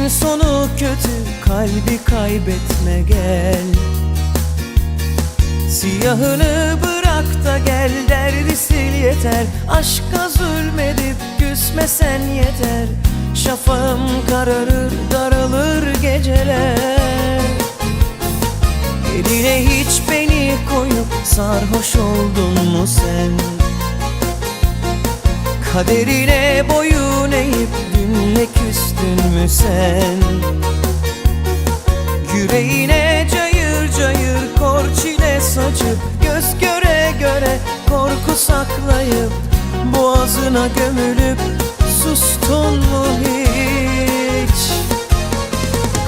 sonu kötü, kalbi kaybetme gel. Siyahını bırak da gel, derdi sil yeter. Aşka zulmedip küsmesen yeter. Şafağım kararır, daralır geceler. Eline hiç beni koyup sarhoş oldun mu sen? Kaderine boyun eğip dünle küstün mü sen? Yüreğine cayır cayır kor çile saçıp, göz göre göre korku saklayıp, boğazına gömülüp sustun mu hiç?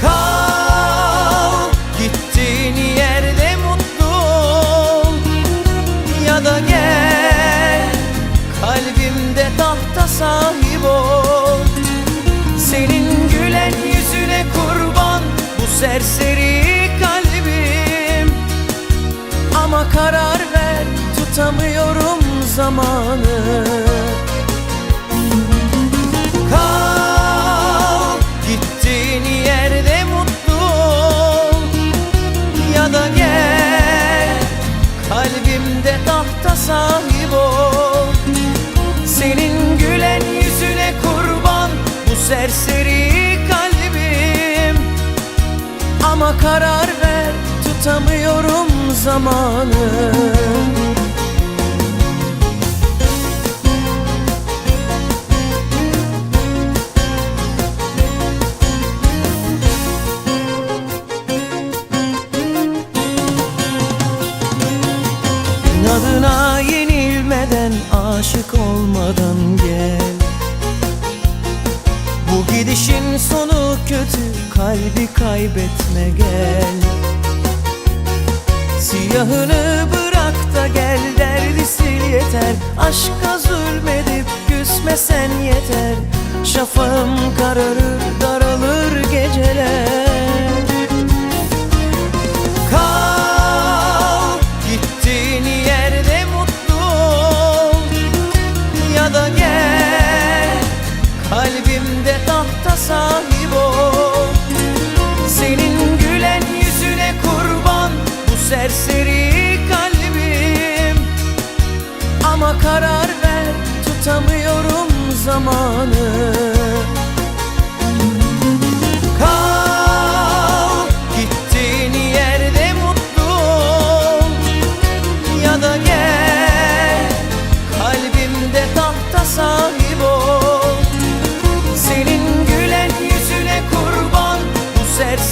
Kal, gittiğin yerde mutlu ol, ya da gel kalbimde tahta sahip ol. Senin gülen yüzüne kurban bu serseri kalbim. Ama karar ver, tutamıyorum zamanı. Kal, gittiğin yerde mutlu ol, ya da gel kalbimde tahta sahip ol. Senin gülen yüzüne kurban bu serseri kalbim. Ama karar ver, tutamıyorum zamanı. İnadına yenilmeden, aşık olmadan gel. Bu gidişin sonu kötü, kalbi kaybetme gel. Siyahını bırak da gel, derdi sil yeter. Aşka zulmedip küsmesen yeter. Şafağım kararır, daralır geceler. Kal, gittiğin yerde mutlu ol, ya da gel kalbimde tahta sahip ol. Senin gülen yüzüne kurban bu serseri kalbim. Ama karar ver, tutamıyorum zamanı. Kal, gittiğin yerde mutlu ol, ya da gel kalbimde tahta sahip ol. Senin gülen yüzüne kurban bu serseri